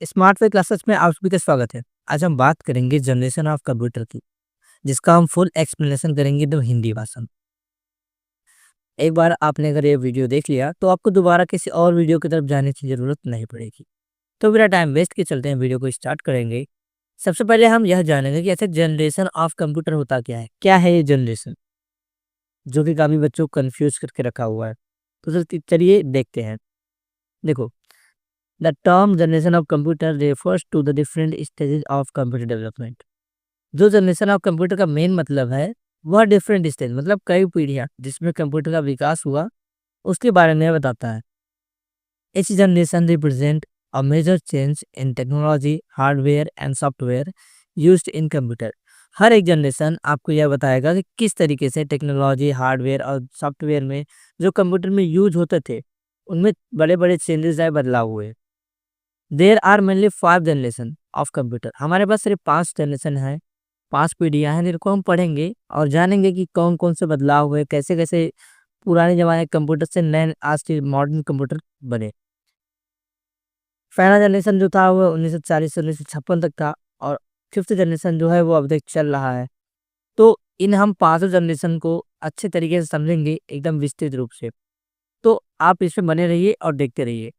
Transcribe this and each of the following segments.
Smart way classes में आप सभी का स्वागत है। आज हम बात करेंगे जनरेशन ऑफ कंप्यूटर की, जिसका हम फुल एक्सप्लेनेशन करेंगे तो हिंदी भाषा में। एक बार आपने अगर ये वीडियो देख लिया तो आपको दोबारा किसी और वीडियो की तरफ जाने की जरूरत नहीं पड़ेगी। तो बिना टाइम वेस्ट के चलते हैं, वीडियो को स्टार्ट करेंगे। सबसे पहले हम यह जानेंगे कि ऐसे जनरेशन ऑफ कंप्यूटर होता क्या है ये जनरेशन, जो कि काफी बच्चों को कंफ्यूज करके रखा हुआ है। तो चलिए देखते हैं। देखो, the term generation of computer refers to the different stages of computer development. जो जनरेशन ऑफ कंप्यूटर का मेन मतलब है, वह डिफरेंट स्टेज मतलब कई पीढ़ियां जिसमें कंप्यूटर का विकास हुआ, उसके बारे में बताता है। Each generation represent a major change in technology, hardware and software used in computer। हर एक जनरेशन आपको यह बताएगा कि किस तरीके से टेक्नोलॉजी, हार्डवेयर और सॉफ्टवेयर में जो कंप्यूटर में यूज होते थे, उनमें बड़े बड़े चेंजेस आए, बदलाव हुए। There are mainly 5 generation of computer. हमारे पास सिर्फ 5 जनरेशन है, 5 पीढ़ियां हैं, जिनको हम पढ़ेंगे और जानेंगे कि कौन कौन से बदलाव हुए, कैसे कैसे पुराने जमाने के कंप्यूटर से नए आज के मॉडर्न कंप्यूटर बने। पहला जनरेशन जो था वो 1940 से 1956 तक था, और फिफ्थ जनरेशन जो है वो अब तक चल रहा है। तो इन हम पांचों जनरेशन को अच्छे तरीके से समझेंगे, एकदम विस्तृत रूप से। तो आप इसमें बने रहिए और देखते रहिए।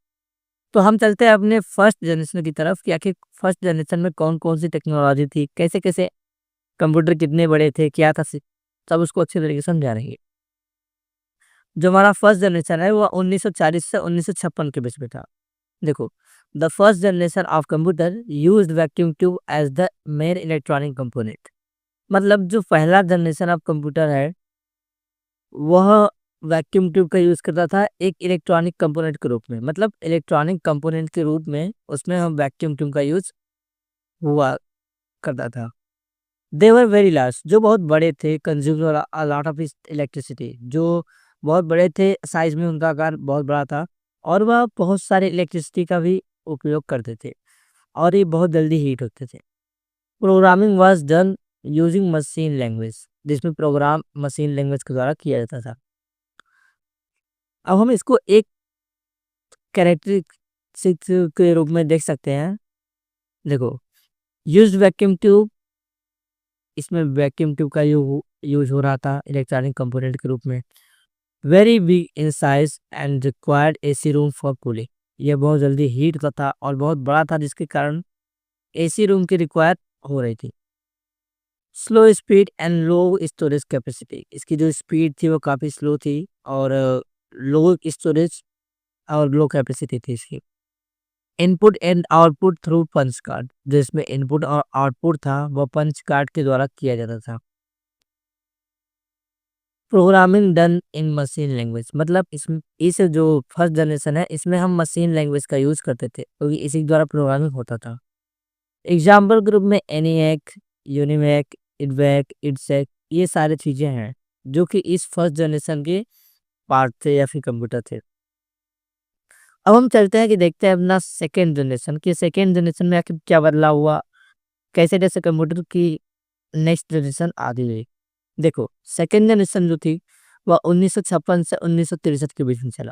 तो हम चलते हैं अपने फर्स्ट जनरेशन की तरफ कि आखिर फर्स्ट जनरेशन में कौन कौन सी टेक्नोलॉजी थी, कैसे कैसे कंप्यूटर कितने बड़े थे, क्या था, सब उसको अच्छे तरीके से समझा रहेंगे। जो हमारा फर्स्ट जनरेशन है वो 1940 से 1956 के बीच में था। देखो, the first generation of computer used vacuum tube as the main electronic component. मतलब जो पहला जनरेशन ऑफ कंप्यूटर है, वह वैक्यूम ट्यूब का यूज करता था एक इलेक्ट्रॉनिक कंपोनेंट के रूप में। मतलब इलेक्ट्रॉनिक कंपोनेंट के रूप में उसमें हम वैक्यूम ट्यूब का यूज हुआ करता था। दे वर वेरी लार्ज, जो बहुत बड़े थे, consumer a lot of electricity, जो बहुत बड़े थे, साइज में उनका आकार बहुत बड़ा था, और वह बहुत सारे इलेक्ट्रिसिटी का भी उपयोग करते थे, और ये बहुत जल्दी हीट होते थे। Programming was done using machine language, जिसमें प्रोग्राम मशीन लैंग्वेज के द्वारा किया जाता था। अब हम इसको एक कैरेक्टरिस्टिक के रूप में देख सकते हैं। देखो, यूज वैक्यूम ट्यूब, इसमें वैक्यूम ट्यूब का यूज हो रहा था इलेक्ट्रॉनिक कंपोनेंट के रूप में। Very big in size and required AC room for cooling. यह बहुत जल्दी हीट होता था और बहुत बड़ा था, जिसके कारण एसी रूम की रिक्वायर हो रही थी। Slow speed and low storage capacity, इसकी जो स्पीड थी वो काफ़ी स्लो थी, और लो स्टोरेज और लो कैपेसिटी थी इसकी। Input and output through punch card, जिसमें इनपुट और आउटपुट था वह पंच कार्ड के द्वारा किया जाता था। Programming done in machine language, मतलब इसमें इस जो फर्स्ट जनरेशन है, इसमें हम मशीन लैंग्वेज का यूज करते थे, क्योंकि इसी के द्वारा प्रोग्रामिंग होता था। एग्जाम्पल ग्रुप में एनीएक, यूनिमैक, इडवैक, इडसेक, ये सारी चीजें हैं जो कि इस फर्स्ट जनरेशन के पार्ट थे या फिर कंप्यूटर थे। अब हम चलते हैं कि देखते हैं अपना सेकेंड जनरेशन, कि सेकेंड जनरेशन में आखिर क्या बदलाव हुआ, कैसे कैसे कंप्यूटर की नेक्स्ट जनरेशन आती रही। देखो, सेकेंड जनरेशन जो थी वह 1956 से 1963 के बीच में चला।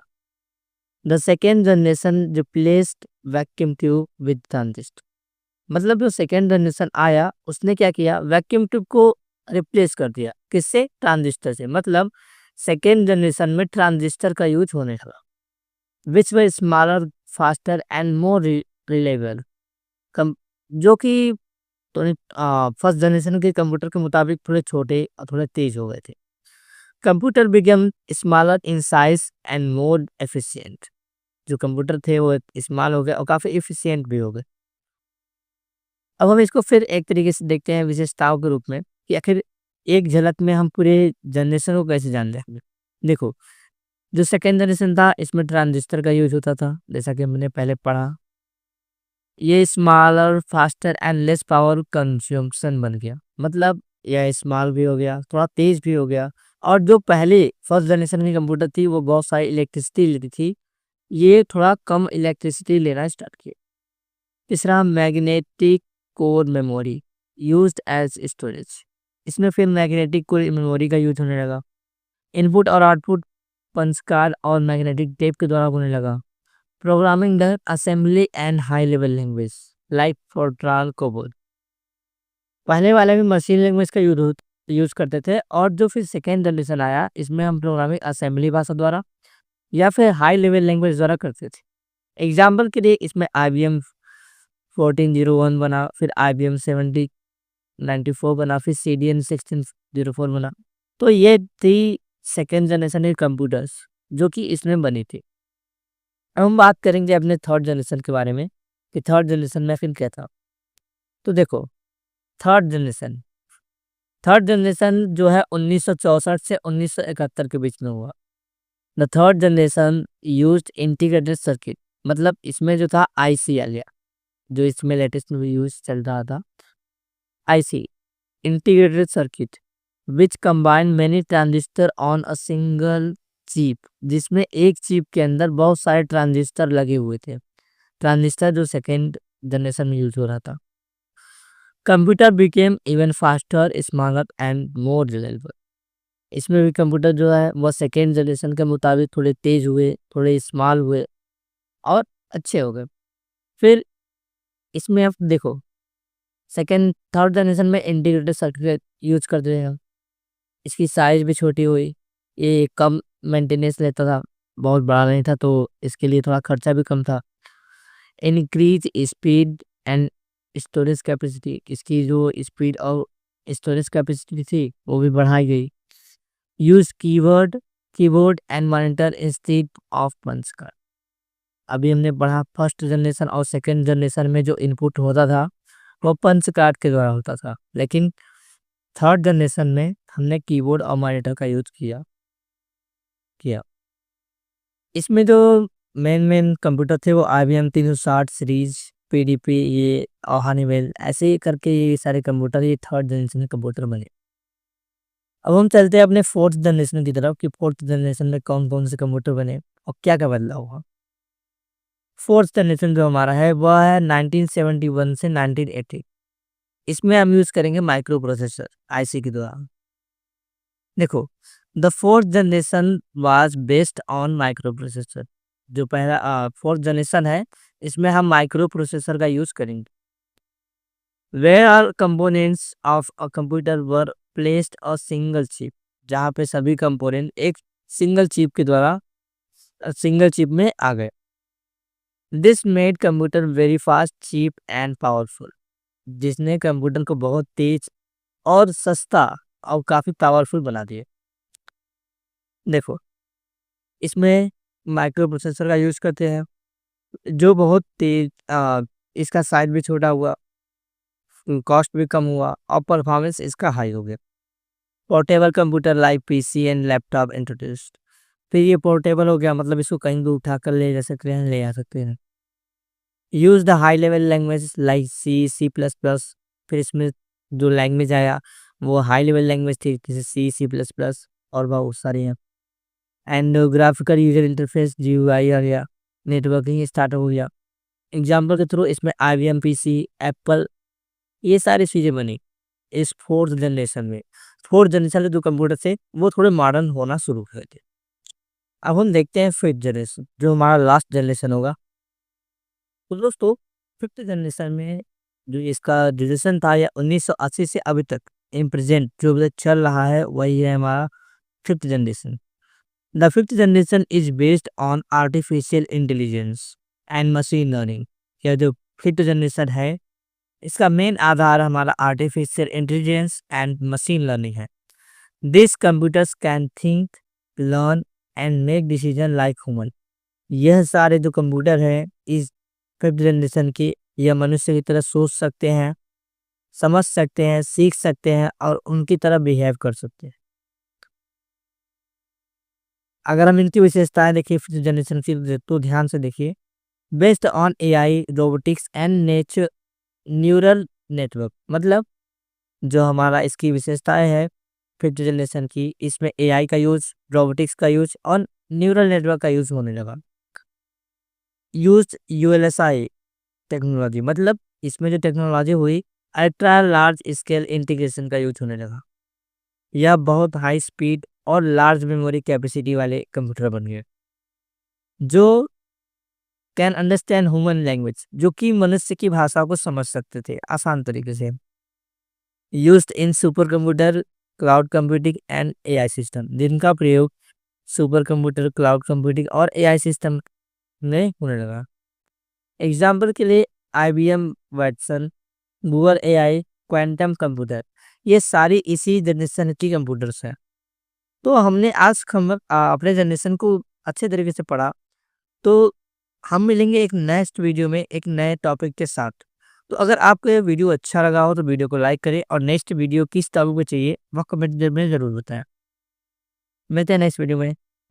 The second generation replaced vacuum tube with transistor. मतलब जो सेकेंड जनरेशन आया, उसने क्या किया, वैक्यूम ट्यूब को रिप्लेस कर दिया, किससे, ट्रांजिस्टर से। मतलब सेकेंड जनरेशन में ट्रांजिस्टर का यूज होने लगा, which were smaller, faster and more reliable. कम जो कि फर्स्ट जनरेशन के कंप्यूटर के मुताबिक थोड़े छोटे और थोड़े तेज हो गए थे। Computer become smaller in size and more efficient. जो कंप्यूटर थे वो स्मॉल हो गए और काफ़ी एफिशिएंट भी हो गए। अब हम इसको फिर एक तरीके से देखते हैं विशेषताओं के रूप में, कि आखिर एक झलक में हम पूरे जनरेशन को कैसे जान लें। देखो, जो सेकेंड जनरेशन था, इसमें ट्रांजिस्टर का यूज होता था, जैसा कि हमने पहले पढ़ा। ये smaller, faster and less power consumption बन गया। मतलब यह स्मॉल भी हो गया, थोड़ा तेज भी हो गया। और जो पहले फर्स्ट जनरेशन की कंप्यूटर थी वो बहुत सारी इलेक्ट्रिसिटी लेती थी, ये थोड़ा कम इलेक्ट्रिसिटी लेना स्टार्ट किया। तीसरा, magnetic core memory used as storage. इसमें फिर मैग्नेटिक कोर मेमोरी का यूज होने लगा। इनपुट और आउटपुट पंच कार्ड और मैग्नेटिक टेप के द्वारा होने लगा। Programming the assembly and high level language like Fortran COBOL. पहले वाले में मशीन लैंग्वेज का यूज करते थे, और जो फिर सेकेंड जनरेशन आया इसमें हम प्रोग्रामिंग असेंबली भाषा द्वारा या फिर हाई लेवल लैंग्वेज द्वारा करते थे। एग्जाम्पल के लिए इसमें IBM 1401 बना, फिर IBM 7094 बना, फिर CDN 1604 बना। तो ये थी सेकेंड जनरेशन के कंप्यूटर्स जो कि इसमें बनी थी। अब हम बात करेंगे अपने थर्ड जनरेशन के बारे में कि थर्ड जनरेशन में फिर क्या था। तो देखो, थर्ड जनरेशन थर्ड जनरेशन जो है 1964 से 1971 के बीच में हुआ। The third generation used integrated circuit, मतलब इसमें जो था आईसी आ गया, जो इसमें लेटेस्ट में यूज चल रहा था IC, integrated circuit which combine many transistor on a single chip, जिसमें एक चिप के अंदर बहुत सारे ट्रांजिस्टर लगे हुए थे। ट्रांजिस्टर जो सेकेंड जनरेशन में यूज हो रहा था। Computer became even faster, smarter and more reliable. इसमें भी कंप्यूटर जो है वह सेकेंड जनरेशन के मुताबिक थोड़े तेज हुए, थोड़े स्मॉल हुए और अच्छे हो गए। फिर इसमें आप देखो, सेकेंड थर्ड जनरेशन में इंटीग्रेटेड सर्किट यूज करते हैं हम। इसकी साइज भी छोटी हुई, ये कम मेंटेनेंस लेता था, बहुत बड़ा नहीं था, तो इसके लिए थोड़ा खर्चा भी कम था। Increase speed and storage capacity, इसकी जो स्पीड और स्टोरेज कैपेसिटी थी वो भी बढ़ाई गई। Use keyboard and monitor instead of punch card. अभी हमने पढ़ा फर्स्ट जनरेशन और सेकेंड जनरेशन में जो इनपुट होता था वो पंच कार्ड के द्वारा होता था, लेकिन थर्ड जनरेशन में हमने कीबोर्ड और मॉनिटर का यूज किया। इसमें जो मेन कंप्यूटर थे वो IBM 360 सीरीज, PDP, ये और हनीवेल, ऐसे ही करके ये सारे कंप्यूटर ये थर्ड जनरेशन के कंप्यूटर बने। अब हम चलते हैं अपने फोर्थ जनरेशन की तरफ कि फोर्थ जनरेशन में कौन कौन से कंप्यूटर बने और क्या क्या बदलाव हुआ। फोर्थ जनरेशन जो हमारा है वह है 1971 से 1980। इसमें हम यूज करेंगे माइक्रो प्रोसेसर आईसी के द्वारा। देखो, the fourth generation was based on microprocessor. जो पहला फोर्थ जनरेशन है इसमें हम माइक्रो प्रोसेसर का यूज करेंगे। Where are components of a computer were placed a single chip, जहाँ पे सभी कंपोनेंट एक सिंगल चिप के द्वारा सिंगल चिप में आ गए। This made computer very fast, cheap and powerful, जिसने कंप्यूटर को बहुत तेज और सस्ता और काफी पावरफुल बना दिए। देखो, इसमें माइक्रो प्रोसेसर का यूज करते हैं जो बहुत तेज, इसका साइज भी छोटा हुआ, कॉस्ट भी कम हुआ और परफॉर्मेंस इसका हाई हो गया। Portable computer like PC and laptop introduced. फिर ये पोर्टेबल हो गया, मतलब इसको कहीं भी उठा कर ले जा सकते हैं, ले आ सकते हैं। Use the high level language like C++। फिर इसमें जो लैंग्वेज आया वो हाई लेवल लैंग्वेज थी, जैसे C++ और बहुत सारी हैं। And graphical user interface GUI आ गया, नेटवर्किंग स्टार्ट हो गया। एग्जाम्पल के थ्रू इसमें IBM PC, एप्पल, ये सारी चीज़ें बनी इस फोर्थ जनरेशन में। फोर्थ जनरेशन के जो कंप्यूटर थे वो थोड़े मॉडर्न होना शुरू हुए थे। अब हम देखते हैं फिफ्थ जनरेशन जो हमारा लास्ट जनरेशन होगा। तो दोस्तों, फिफ्थ जनरेशन में जो इसका ड्यूरेशन था या 1980 से अभी तक इन प्रेजेंट जो भी चल रहा है वही है हमारा fifth generation. The fifth generation is based on artificial intelligence and machine learning. यह जो फिफ्थ जनरेशन है इसका मेन आधार हमारा artificial intelligence and machine learning है। This computers can think, learn and make decision like human. यह सारे जो कंप्यूटर हैं इस फिफ्थ जनरेशन की, यह मनुष्य की तरह सोच सकते हैं, समझ सकते हैं, सीख सकते हैं और उनकी तरह बिहेव कर सकते हैं। अगर हम इनकी विशेषताएं देखिए फिफ्थ जनरेशन की तो ध्यान से देखिए। Based on AI, robotics and neural network, मतलब जो हमारा इसकी विशेषताएं है फिफ्थ जनरेशन की, इसमें AI का यूज, रोबोटिक्स का यूज और न्यूरल नेटवर्क का यूज होने लगा। यूज ULSI टेक्नोलॉजी, मतलब इसमें जो टेक्नोलॉजी हुई अल्ट्रा लार्ज स्केल इंटीग्रेशन का यूज होने लगा। यह बहुत हाई स्पीड और लार्ज मेमोरी कैपेसिटी वाले कंप्यूटर बन गए जो कैन अंडरस्टैंड ह्यूमन लैंग्वेज, जो कि मनुष्य की भाषा को समझ सकते थे आसान तरीके से। Used in super computer, cloud computing and AI system, जिनका प्रयोग सुपर कंप्यूटर, क्लाउड कंप्यूटिंग और एआई सिस्टम में होने लगा। एग्जाम्पल के लिए IBM Watson, Google AI, quantum computer, ये सारी इसी जनरेशन की कंप्यूटर्स हैं। तो हमने आज अपने जनरेशन को अच्छे तरीके से पढ़ा। तो हम मिलेंगे एक नेक्स्ट वीडियो में एक नए टॉपिक के साथ। तो अगर आपको ये वीडियो अच्छा लगा हो तो वीडियो को लाइक करें और नेक्स्ट वीडियो किस टॉपिक पे चाहिए वह कमेंट में ज़रूर बताएं। मिलते हैं नेक्स्ट वीडियो में।